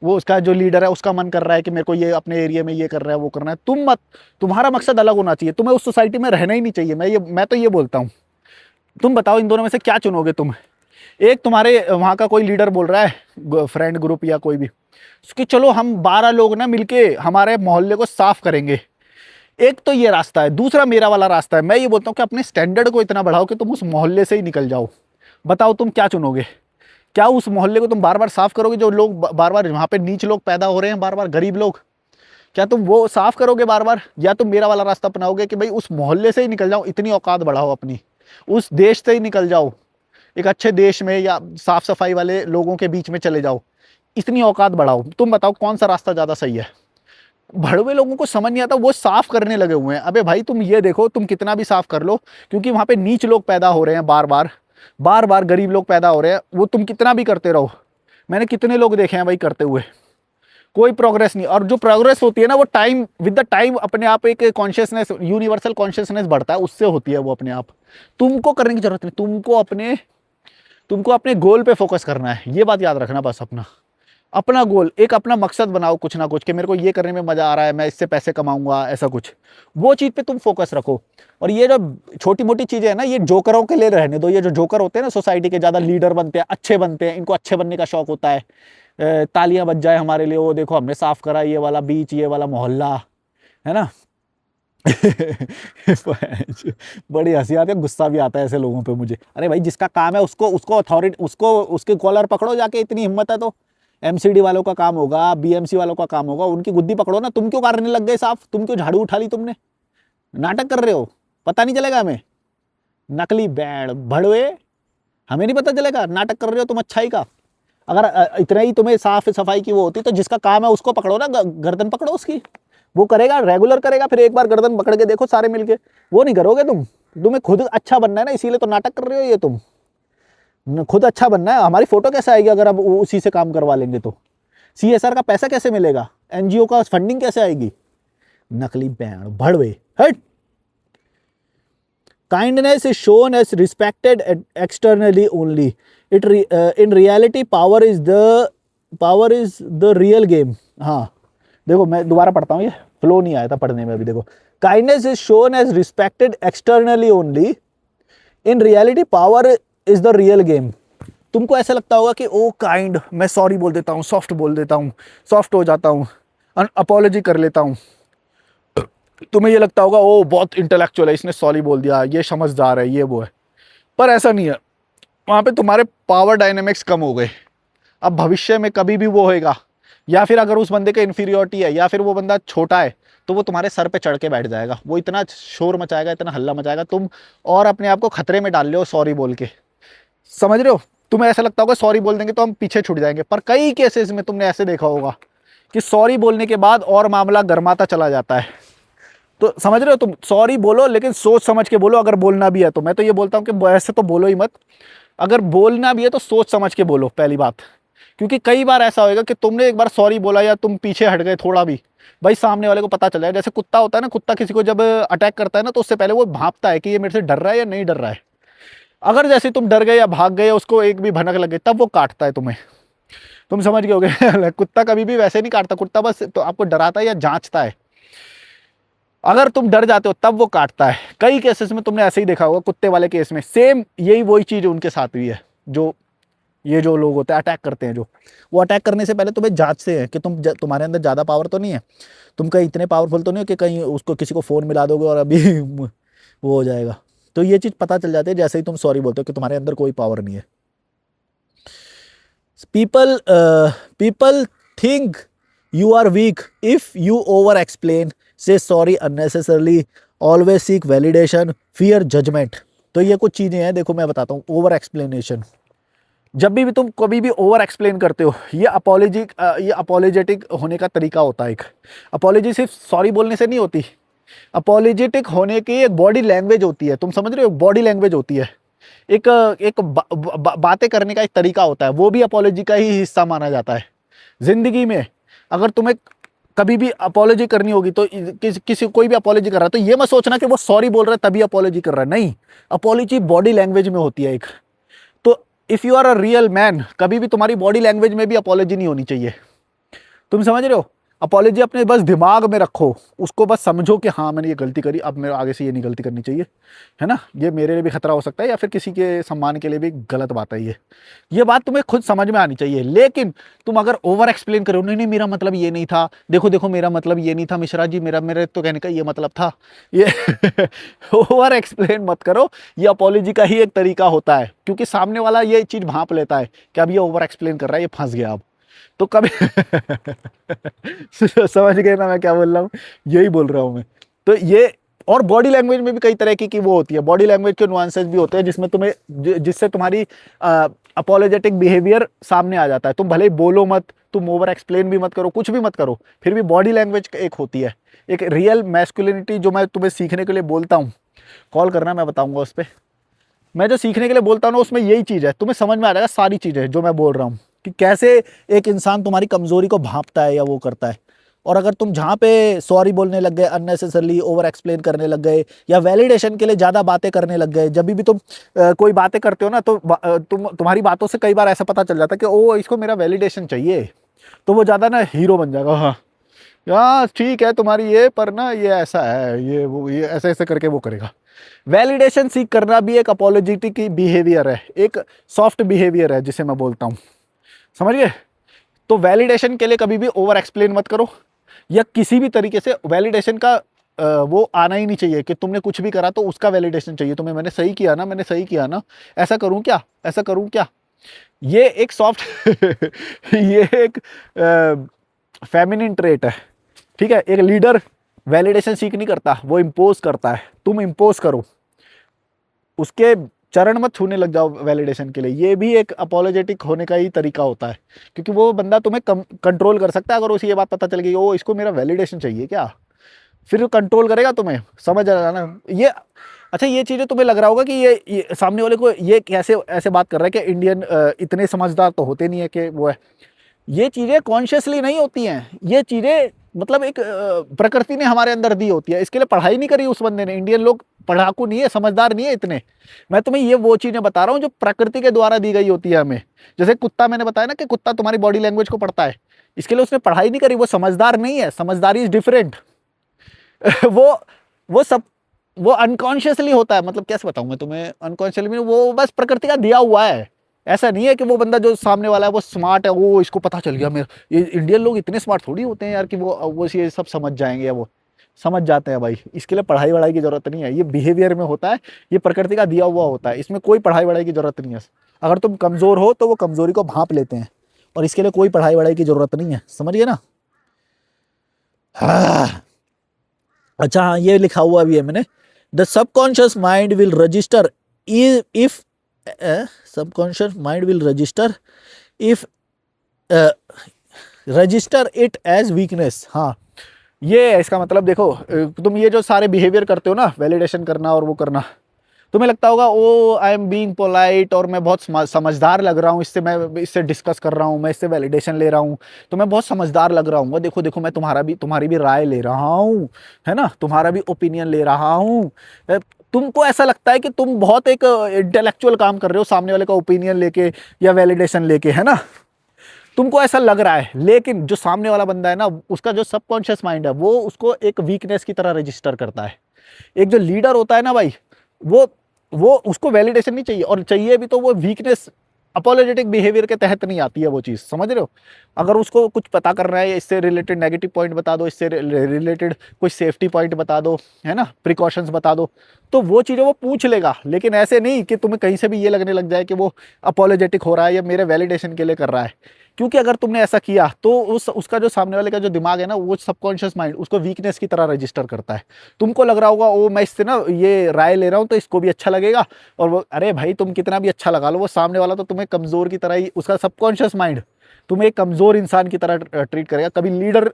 वो उसका जो लीडर है उसका मन कर रहा है कि मेरे को ये अपने एरिया में ये कर रहा है वो करना है। तुम्हारा मकसद अलग होना चाहिए, तुम्हें उस सोसाइटी में रहना ही नहीं चाहिए। मैं तो ये बोलता हूँ। तुम बताओ इन दोनों में से क्या चुनोगे तुम? एक तुम्हारे वहाँ का कोई लीडर बोल रहा है, फ्रेंड ग्रुप या कोई भी, कि चलो हम 12 लोग ना मिलके हमारे मोहल्ले को साफ करेंगे। एक तो ये रास्ता है। दूसरा मेरा वाला रास्ता है। मैं ये बोलता हूँ कि अपने स्टैंडर्ड को इतना बढ़ाओ कि तुम उस मोहल्ले से ही निकल जाओ। बताओ तुम क्या चुनोगे? क्या उस मोहल्ले को तुम बार बार साफ करोगे, जो लोग बार बार वहाँ पे नीच लोग पैदा हो रहे हैं, बार बार गरीब लोग, क्या तुम वो साफ करोगे बार बार? या तुम मेरा वाला रास्ता अपनाओगे कि भाई उस मोहल्ले से ही निकल जाओ, इतनी औकात बढ़ाओ अपनी, उस देश से ही निकल जाओ, एक अच्छे देश में या साफ सफाई वाले लोगों के बीच में चले जाओ, इतनी औकात बढ़ाओ। तुम बताओ कौन सा रास्ता ज़्यादा सही है? भड़वे लोगों को समझ नहीं आता, वो साफ करने लगे हुए हैं। अबे भाई तुम ये देखो, तुम कितना भी साफ कर लो, क्योंकि वहाँ पे नीच लोग पैदा हो रहे हैं, बार बार गरीब लोग पैदा हो रहे हैं। वो तुम कितना भी करते रहो, मैंने कितने लोग देखे हैं भाई करते हुए, कोई प्रोग्रेस नहीं। और जो प्रोग्रेस होती है ना, वो टाइम विद द टाइम अपने आप एक कॉन्शियसनेस, यूनिवर्सल कॉन्शियसनेस बढ़ता है, उससे होती है वो अपने आप। तुमको करने की जरूरत नहीं, तुमको अपने गोल पे फोकस करना है। ये बात याद रखना बस। अपना गोल, एक अपना मकसद बनाओ कुछ ना कुछ, कि मेरे को ये करने में मजा आ रहा है, मैं इससे पैसे कमाऊंगा, ऐसा कुछ वो चीज पे तुम फोकस रखो। और ये जो छोटी मोटी चीजें है ना, ये जोकरों के लिए रहने दो। ये जो जोकर होते हैं ना सोसाइटी के, ज्यादा लीडर बनते हैं, अच्छे बनते हैं, इनको अच्छे बनने का शौक होता है, तालियां बज जाए हमारे लिए, वो देखो हमने साफ करा ये वाला बीच, ये वाला मोहल्ला, है ना। बड़ी हंसी आती है, गुस्सा भी आता है ऐसे लोगों पे मुझे। अरे भाई जिसका काम है उसको उसको अथॉरिटी, उसको उसके कॉलर पकड़ो जाके, इतनी हिम्मत है तो। MCD वालों का काम होगा, BMC वालों का काम होगा, उनकी गुद्दी पकड़ो ना। तुम क्यों करने लग गए साफ? तुम क्यों झाड़ू उठा ली तुमने? नाटक कर रहे हो, पता नहीं चलेगा हमें? नकली बैंड भड़वे, हमें नहीं पता चलेगा नाटक कर रहे हो तुम अच्छाई का। अगर इतना ही तुम्हें साफ सफाई की वो होती तो जिसका काम है उसको पकड़ो ना, गर्दन पकड़ो उसकी, वो करेगा, रेगुलर करेगा। फिर एक बार गर्दन पकड़ के देखो सारे मिलके। वो नहीं करोगे तुम। तुम्हें खुद अच्छा बनना है ना, इसीलिए तो नाटक कर रहे हो ये तुम। खुद अच्छा बनना है। हमारी फोटो कैसे आएगी अगर अब उसी से काम करवा लेंगे तो? CSR का पैसा कैसे मिलेगा? NGO का फंडिंग कैसे आएगी? नकली बैंड भड़वे, हट। Kindness is shown as respected externally only, in reality power is the real game. हाँ देखो, मैं दोबारा पढ़ता हूँ, ये फ्लो नहीं आया था पढ़ने में अभी। देखो, kindness is shown as respected externally only, in reality power is the real game. तुमको ऐसा लगता होगा कि ओ काइंड, मैं सॉरी बोल देता हूँ, सॉफ्ट बोल देता हूँ, सॉफ्ट हो जाता हूँ, अपॉलॉजी कर लेता हूँ। तुम्हें ये लगता होगा ओ बहुत इंटेलेक्चुअल है, इसने सॉरी बोल दिया, ये समझदार है, ये वो है। पर ऐसा नहीं है। वहाँ पे तुम्हारे पावर डायनेमिक्स कम हो गए। अब भविष्य में कभी भी वो होएगा, या फिर अगर उस बंदे का इन्फीरियोरिटी है, या फिर वो बंदा छोटा है, तो वो तुम्हारे सर पे चढ़ के बैठ जाएगा। वो इतना शोर मचाएगा, इतना हल्ला मचाएगा, तुम और अपने आप को खतरे में डाल रहे हो सॉरी बोल के। समझ रहे हो? तुम्हें ऐसा लगता होगा सॉरी बोल देंगे तो हम पीछे छूट जाएंगे, पर कई केसेस में तुमने ऐसे देखा होगा कि सॉरी बोलने के बाद और मामला गर्माता चला जाता है। तो समझ रहे हो? तुम सॉरी बोलो, लेकिन सोच समझ के बोलो। अगर बोलना भी है तो मैं तो ये बोलता हूँ कि ऐसे तो बोलो ही मत। अगर बोलना भी है तो सोच समझ के बोलो, पहली बात। क्योंकि कई बार ऐसा होएगा कि तुमने एक बार सॉरी बोला या तुम पीछे हट गए थोड़ा भी, भाई सामने वाले को पता चल जाए। जैसे कुत्ता होता है ना, कुत्ता किसी को जब अटैक करता है ना, तो उससे पहले वो भांपता है कि ये मेरे से डर रहा है या नहीं डर रहा है। अगर जैसे तुम डर गए या भाग गए, उसको एक भी भनक लगे, तब वो काटता है तुम्हें। तुम समझ गए होगे। कुत्ता कभी भी वैसे नहीं काटता, कुत्ता बस तो आपको डराता है या जांचता है। अगर तुम डर जाते हो तब वो काटता है। कई केसेस में तुमने ऐसे ही देखा होगा, कुत्ते वाले केस में सेम यही वही चीज उनके साथ हुई है। जो ये जो लोग होते हैं अटैक करते हैं, जो वो अटैक करने से पहले तुम्हें जांचते हैं कि तुम्हारे अंदर ज़्यादा पावर तो नहीं है, तुम कहीं इतने पावरफुल तो नहीं हो कि कहीं उसको किसी को फ़ोन मिला दोगे और अभी वो हो जाएगा। तो ये चीज़ पता चल जाती है जैसे ही तुम सॉरी बोलते हो कि तुम्हारे अंदर कोई पावर नहीं है। People think you are weak if you over explain, say sorry unnecessarily, always seek validation, fear judgment। तो ये कुछ चीजें हैं, देखो मैं बताता हूँ। ओवर एक्सप्लेनेशन, जब भी तुम कभी भी ओवर एक्सप्लेन करते हो, ये अपोलोजेटिक होने का तरीका होता है। एक अपोलॉजी सिर्फ सॉरी बोलने से नहीं होती, अपोलोजेटिक होने की एक बॉडी लैंग्वेज होती है, तुम समझ रहे हो, बॉडी लैंग्वेज होती है, एक एक बातें करने का एक तरीका होता है, वो भी अपोलॉजी का ही हिस्सा माना जाता है। जिंदगी में अगर तुम्हें कभी भी अपोलॉजी करनी होगी तो किसी कोई भी अपोलॉजी कर रहा है तो ये मत सोचना कि वो सॉरी बोल रहा है तभी अपोलॉजी कर रहा है, नहीं, अपोलॉजी बॉडी लैंग्वेज में होती है एक। तो if you are a real man, कभी भी तुम्हारी बॉडी लैंग्वेज में भी अपोलॉजी नहीं होनी चाहिए। तुम समझ रहे हो, अपोलॉजी अपने बस दिमाग में रखो, उसको बस समझो कि हाँ मैंने ये गलती करी, अब मेरे आगे से ये नहीं गलती करनी चाहिए, है ना, ये मेरे लिए भी खतरा हो सकता है या फिर किसी के सम्मान के लिए भी गलत बात है ये बात तुम्हें खुद समझ में आनी चाहिए। लेकिन तुम अगर ओवर एक्सप्लेन करो, नहीं नहीं मेरा मतलब ये नहीं था, देखो देखो मेरा मतलब ये नहीं था मिश्रा जी, मेरे तो कहने का ये मतलब था, ये ओवर एक्सप्लेन मत करो। ये अपोलॉजी का ही एक तरीका होता है, क्योंकि सामने वाला ये चीज़ भांप लेता है कि अब ये ओवर एक्सप्लेन कर रहा है, ये फंस गया अब तो कभी समझ गए ना मैं क्या बोल रहा हूँ, यही बोल रहा हूँ मैं। तो ये और बॉडी लैंग्वेज में भी कई तरह की वो होती है, बॉडी लैंग्वेज के नुआंसेस भी होते हैं जिसमें तुम्हें जिससे तुम्हारी अपोलोजेटिक बिहेवियर सामने आ जाता है। तुम भले ही बोलो मत, तुम ओवर एक्सप्लेन भी मत करो, कुछ भी मत करो, फिर भी बॉडी लैंग्वेज एक होती है, एक रियल मैस्कुलिनिटी जो मैं तुम्हें सीखने के लिए बोलता हूँ। कॉल करना, मैं बताऊँगा उस पर। मैं जो सीखने के लिए बोलता हूँ ना उसमें यही चीज़ है, तुम्हें समझ में आ जाएगा सारी चीज़ें जो मैं बोल रहा हूँ कि कैसे एक इंसान तुम्हारी कमजोरी को भांपता है या वो करता है। और अगर तुम जहाँ पे सॉरी बोलने लग गए, अननेसेसरली ओवर एक्सप्लेन करने लग गए या वैलिडेशन के लिए ज़्यादा बातें करने लग गए, जब भी तुम कोई बातें करते हो ना तो तुम्हारी बातों से कई बार ऐसा पता चल जाता है कि ओ इसको मेरा वैलिडेशन चाहिए, तो वो ज़्यादा ना हीरो बन जाएगा। हाँ यार ठीक है तुम्हारी ये, पर ना ये ऐसा है, ये वो, ये ऐसे ऐसे करके वो करेगा। वैलिडेशन सीख करना भी एक अपोलोजेटिक बिहेवियर है, एक सॉफ्ट बिहेवियर है जिसे मैं बोलता हूँ, समझिए। तो वैलिडेशन के लिए कभी भी ओवर एक्सप्लेन मत करो, या किसी भी तरीके से वैलिडेशन का वो आना ही नहीं चाहिए कि तुमने कुछ भी करा तो उसका वैलिडेशन चाहिए तुम्हें, मैंने सही किया ना, मैंने सही किया ना, ऐसा करूं क्या, ऐसा करूं क्या। ये एक सॉफ्ट ये एक फेमिनिन ट्रेट है, ठीक है। एक लीडर वैलिडेशन सीख नहीं करता, वो इम्पोज करता है। तुम इम्पोज करो, उसके चरण मत छूने लग जाओ वैलिडेशन के लिए। ये भी एक अपोलोजेटिक होने का ही तरीका होता है, क्योंकि वो बंदा तुम्हें कंट्रोल कर सकता है। अगर उसे ये बात पता चल गई ओ इसको मेरा वैलिडेशन चाहिए क्या, फिर वो कंट्रोल करेगा तुम्हें, समझ आ रहा ना ये। अच्छा ये चीज़ें तुम्हें लग रहा होगा कि ये सामने वाले को ये कैसे ऐसे बात कर रहा है कि इंडियन इतने समझदार तो होते नहीं है कि वो है। ये चीज़ें कॉन्शियसली नहीं होती हैं, ये चीज़ें मतलब एक प्रकृति ने हमारे अंदर दी होती है। इसके लिए पढ़ाई नहीं करी उस बंदे ने। इंडियन लोग पढ़ाकू नहीं है, समझदार नहीं है इतने। मैं तुम्हें ये वो चीज़ें बता रहा हूँ जो प्रकृति के द्वारा दी गई होती है हमें। जैसे कुत्ता, मैंने बताया ना कि कुत्ता तुम्हारी बॉडी लैंग्वेज को पढ़ता है, इसके लिए उसने पढ़ाई नहीं करी, वो समझदार नहीं है। समझदारी इज डिफरेंट। वो सब वो अनकॉन्शियसली होता है, मतलब कैसे बताऊँ मैं तुम्हें, अनकॉन्शियसली वो बस प्रकृति का दिया हुआ है। ऐसा नहीं है कि वो बंदा जो सामने वाला है वो स्मार्ट है, वो इसको पता चल गया। मेरे ये इंडियन लोग इतने स्मार्ट थोड़ी होते हैं यार कि वो ये सब समझ जाएंगे, या वो समझ जाते हैं भाई। इसके लिए पढ़ाई वढ़ाई की जरूरत नहीं है, ये बिहेवियर में होता है, ये प्रकृति का दिया हुआ होता है, इसमें कोई पढ़ाई वढ़ाई की जरूरत नहीं है। अगर तुम कमजोर हो तो वो कमजोरी को भांप लेते हैं, और इसके लिए कोई पढ़ाई वढ़ाई की जरूरत नहीं है, समझिए ना। हाँ। अच्छा हाँ, ये लिखा हुआ भी है मैंने, the subconscious mind will register if subconscious mind will register if register it as weakness. हाँ ये इसका मतलब देखो, तुम ये जो सारे बिहेवियर करते हो ना, वैलिडेशन करना और वो करना, तुम्हें लगता होगा ओ आई एम बीइंग पोलाइट और मैं बहुत समझदार लग रहा हूँ, मैं इससे डिस्कस कर रहा हूँ, मैं इससे वैलिडेशन ले रहा हूँ तो मैं बहुत समझदार लग रहा हूँ। देखो देखो मैं तुम्हारी भी राय ले रहा हूँ, है ना, तुम्हारा भी ओपिनियन ले रहा हूँ। तुमको ऐसा लगता है कि तुम बहुत एक इंटेलेक्चुअल काम कर रहे हो सामने वाले का ओपिनियन लेके या वैलिडेशन लेके, है ना, तुमको ऐसा लग रहा है। लेकिन जो सामने वाला बंदा है ना, उसका जो सबकॉन्शियस माइंड है वो उसको एक वीकनेस की तरह रजिस्टर करता है। एक जो लीडर होता है ना भाई, वो उसको वैलिडेशन नहीं चाहिए, और चाहिए भी तो वो वीकनेस अपोलोजेटिक बिहेवियर के तहत नहीं आती है वो चीज़, समझ रहे हो। अगर उसको कुछ पता करना है, इससे रिलेटेड नेगेटिव पॉइंट बता दो, इससे रिलेटेड कुछ सेफ्टी पॉइंट बता दो, है ना, प्रिकॉशंस बता दो, तो वो चीज़ें वो पूछ लेगा। लेकिन ऐसे नहीं कि तुम्हें कहीं से भी ये लगने लग जाए कि वो अपोलोजेटिक हो रहा है या मेरे वैलिडेशन के लिए कर रहा है। क्योंकि अगर तुमने ऐसा किया तो उसका जो सामने वाले का जो दिमाग है ना, वो सबकॉन्शियस माइंड उसको वीकनेस की तरह रजिस्टर करता है। तुमको लग रहा होगा ओ मैं इससे ना ये राय ले रहा हूँ तो इसको भी अच्छा लगेगा, और वो अरे भाई तुम कितना भी अच्छा लगा लो, वो सामने वाला तो तुम्हें कमजोर की तरह ही, उसका सबकॉन्शियस माइंड तुम्हें एक कमजोर इंसान की तरह ट्रीट करेगा। कभी लीडर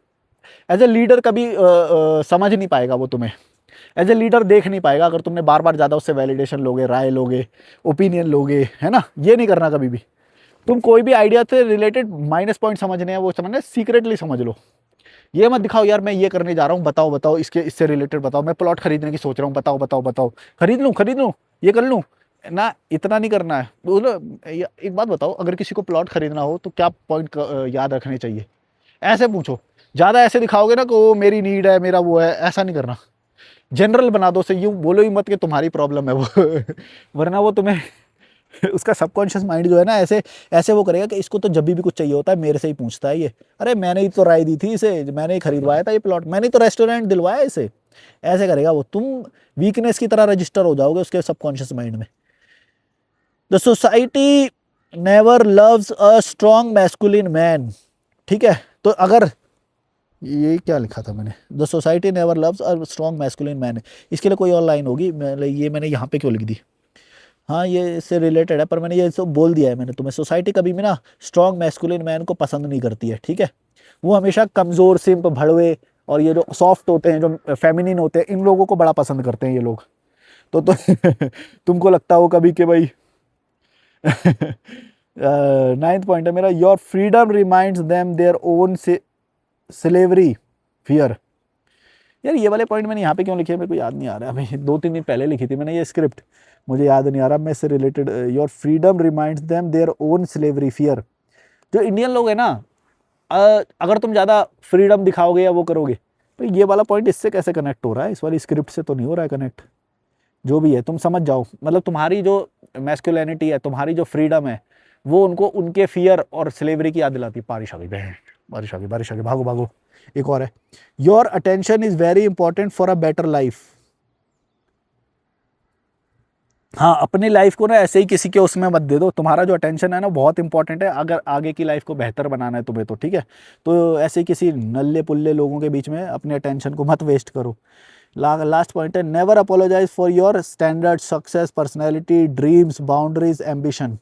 एज ए लीडर कभी समझ नहीं पाएगा वो तुम्हें, एज ए लीडर देख नहीं पाएगा अगर तुमने बार बार ज़्यादा उससे वैलिडेशन लोगे, राय लोगे, ओपिनियन लोगे, है ना। ये नहीं करना कभी भी। तुम कोई भी आइडिया से रिलेटेड माइनस पॉइंट समझने हैं वो समझना, सीक्रेटली समझ लो। ये मत दिखाओ यार मैं ये करने जा रहा हूँ, बताओ बताओ इसके इससे रिलेटेड बताओ, मैं प्लॉट खरीदने की सोच रहा हूँ, बताओ बताओ बताओ, खरीद लूँ ये कर लूँ ना, इतना नहीं करना है। बोलो एक बात बताओ, अगर किसी को प्लॉट खरीदना हो तो क्या पॉइंट याद रखने चाहिए, ऐसे पूछो। ज़्यादा ऐसे दिखाओगे ना कि वो मेरी नीड है, मेरा वो है, ऐसा नहीं करना। जनरल बना दो से, यूँ बोलो ही मत कि तुम्हारी प्रॉब्लम है वो वरना वो तुम्हें उसका सबकॉन्शियस माइंड जो है ना ऐसे ऐसे वो करेगा कि इसको तो जब भी कुछ चाहिए होता है मेरे से ही पूछता है ये, अरे मैंने ही तो राय दी थी इसे, मैंने ही खरीदवाया था ये प्लॉट, मैंने ही तो रेस्टोरेंट दिलवाया इसे, ऐसे करेगा वो। तुम वीकनेस की तरह रजिस्टर हो जाओगे उसके सबकॉन्शियस माइंड में। The society never loves a strong masculine man, ठीक है। तो अगर ये क्या लिखा था मैंने, the society never loves a strong masculine man, इसके लिए कोई और लाइन होगी, ये मैंने यहाँ पे क्यों लिख दी, हाँ ये इससे रिलेटेड है पर मैंने ये सब बोल दिया है मैंने तुम्हें। सोसाइटी कभी भी ना स्ट्रॉन्ग मैस्कुलिन मैन को पसंद नहीं करती है, ठीक है। वो हमेशा कमज़ोर, सिंप, भड़वे और ये जो सॉफ्ट होते हैं, जो फेमिनिन होते हैं, इन लोगों को बड़ा पसंद करते हैं ये लोग। तो तुमको लगता हो कभी कि भाई नाइन्थ पॉइंट है मेरा, your freedom reminds them their own slavery fear. यार ये वाले पॉइंट मैंने यहाँ पे क्यों लिखे मेरे को याद नहीं आ रहा है, अभी 2-3 दिन पहले लिखी थी मैंने ये स्क्रिप्ट, मुझे याद नहीं आ रहा। मैं इससे related, your freedom reminds them their own slavery fear. जो इंडियन लोग हैं ना, अगर तुम ज़्यादा फ्रीडम दिखाओगे या वो करोगे तो ये वाला पॉइंट इससे कैसे कनेक्ट हो रहा है, इस वाली स्क्रिप्ट से तो नहीं हो रहा है कनेक्ट। जो भी है तुम समझ जाओ, मतलब तुम्हारी जो मैस्कुलिनिटी है, तुम्हारी जो फ्रीडम है, वो उनको उनके फियर और स्लेवरी की याद दिलाती है। बारिश आ गई बहन, बारिश आ गई, बारिश आ गई, भागो भागो। एक और है, your attention is very important for a better life. हाँ, अपनी लाइफ को ना ऐसे ही किसी के उसमें मत दे दो, तुम्हारा जो अटेंशन है ना बहुत इंपॉर्टेंट है अगर आगे की लाइफ को बेहतर बनाना है तुम्हें तो, ठीक है। तो ऐसे ही किसी नल्ले पुल्ले लोगों के बीच में अपने अटेंशन को मत वेस्ट करो। लास्ट पॉइंट है, never apologise for your standard, success, personality, dreams, boundaries, ambition.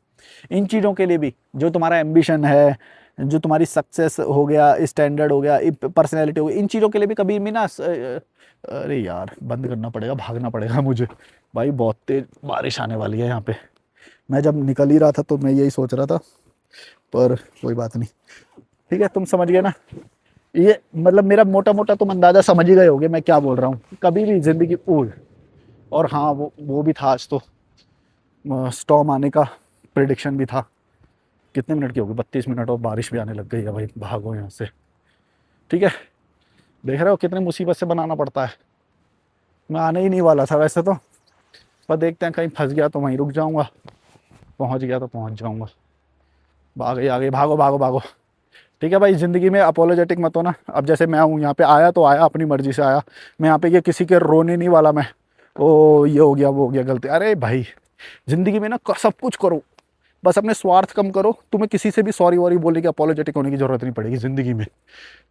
इन चीज़ों के लिए भी, जो तुम्हारा एम्बिशन है, जो तुम्हारी सक्सेस हो गया, स्टैंडर्ड हो गया, पर्सनैलिटी हो गई, इन चीज़ों के लिए भी कभी भी ना अरे यार बंद करना पड़ेगा, भागना पड़ेगा मुझे भाई, बहुत तेज बारिश आने वाली है यहाँ पे। मैं जब निकल ही रहा था तो मैं यही सोच रहा था, पर कोई बात नहीं, ठीक है। तुम समझ गए ना, ये मतलब मेरा मोटा मोटा तुम अंदाज़ा समझ ही गए होगे मैं क्या बोल रहा हूँ। कभी भी ज़िंदगी और हाँ वो भी था आज तो, स्टॉर्म आने का प्रिडिक्शन भी था। कितने मिनट की होगी, 32 मिनट, और बारिश भी आने लग गई है भाई, भागो यहाँ से, ठीक है। देख रहे हो कितनी मुसीबत से बनाना पड़ता है। मैं आने ही नहीं वाला था वैसे तो, पर देखते हैं कहीं फंस गया तो वहीं रुक जाऊंगा, पहुंच गया तो पहुंच जाऊंगा। आगे आगे भागो भागो भागो, ठीक है भाई। ज़िंदगी में अपोलोजेटिक मत हो ना। अब जैसे मैं हूँ यहाँ पे, आया तो आया, अपनी मर्जी से आया मैं यहाँ पे, ये किसी के रोने नहीं वाला मैं, ओ ये हो गया वो हो गया गलती। अरे भाई ज़िंदगी में ना सब कुछ करो, बस अपने स्वार्थ कम करो, तुम्हें किसी से भी सॉरी वॉरी बोलने की, अपोलोजेटिक होने की ज़रूरत नहीं पड़ेगी ज़िंदगी में।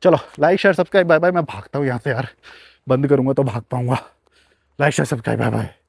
चलो like share subscribe, bye bye. मैं भागता हूँ यहाँ से यार, बंद करूँगा तो भाग पाऊँगा। Like share subscribe, bye bye.